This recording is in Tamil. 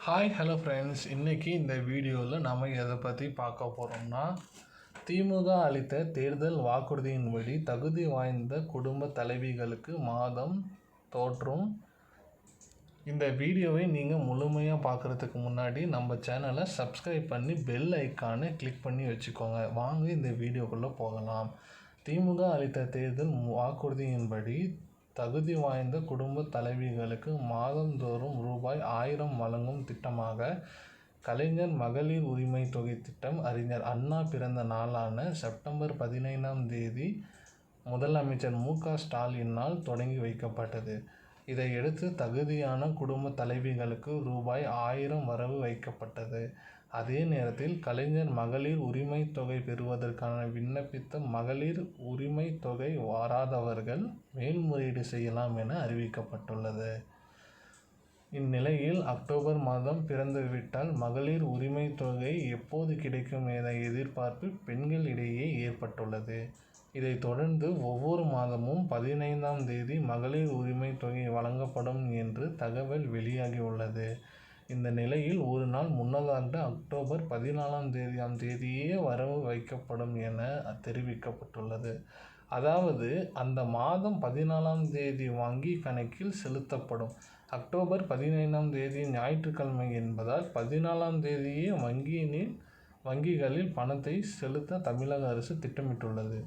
Hello friends. இன்றைக்கி இந்த வீடியோவில் நாம் எதை பற்றி பார்க்க போகிறோம்னா, திமுக அளித்த தேர்தல் வாக்குறுதியின்படி தகுதி வாய்ந்த குடும்ப தலைவிகளுக்கு மாதம் தோற்றும். இந்த வீடியோவை நீங்கள் முழுமையாக பார்க்குறதுக்கு முன்னாடி நம்ம சேனலை சப்ஸ்கிரைப் பண்ணி பெல் ஐக்கானை கிளிக் பண்ணி வச்சுக்கோங்க. வாங்க இந்த வீடியோக்குள்ளே போகலாம். திமுக அளித்த தேர்தல் வாக்குறுதியின்படி தகுதி வாய்ந்த குடும்ப தலைவிகளுக்கு மாதந்தோறும் ரூபாய் 1000 வழங்கும் திட்டமாக கலைஞர் மகளிர் உரிமை தொகை திட்டம் அறிஞர் அண்ணா பிறந்த நாளான செப்டம்பர் 15ஆம் தேதி முதலமைச்சர் மு.க.ஸ்டாலினால் தொடங்கி வைக்கப்பட்டது. இதையடுத்து தகுதியான குடும்ப தலைவிகளுக்கு ரூபாய் 1000 வரவு வைக்கப்பட்டது. அதே நேரத்தில் கலைஞர் மகளிர் உரிமை தொகை பெறுவதற்கான விண்ணப்பித்த மகளிர் உரிமை தொகை வராதவர்கள் மேல்முறையீடு செய்யலாம் என அறிவிக்கப்பட்டுள்ளது. இந்நிலையில் அக்டோபர் மாதம் பிறந்துவிட்டால் மகளிர் உரிமை தொகை எப்போது கிடைக்கும் என எதிர்பார்ப்பு பெண்களிடையே ஏற்பட்டுள்ளது. இதைத் தொடர்ந்து ஒவ்வொரு மாதமும் 15ஆம் தேதி மகளிர் உரிமை தொகை வழங்கப்படும் என்று தகவல் வெளியாகியுள்ளது. இந்த நிலையில் ஒரு நாள் முன்னதாக அக்டோபர் 14ஆம் தேதியே வரவு வைக்கப்படும் என தெரிவிக்கப்பட்டுள்ளது. அதாவது அந்த மாதம் 14ஆம் தேதி வங்கி கணக்கில் செலுத்தப்படும். அக்டோபர் 15ஆம் தேதி ஞாயிற்றுக்கிழமை என்பதால் 14ஆம் தேதியே வங்கிகளில் பணத்தை செலுத்த தமிழக அரசு திட்டமிட்டுள்ளது.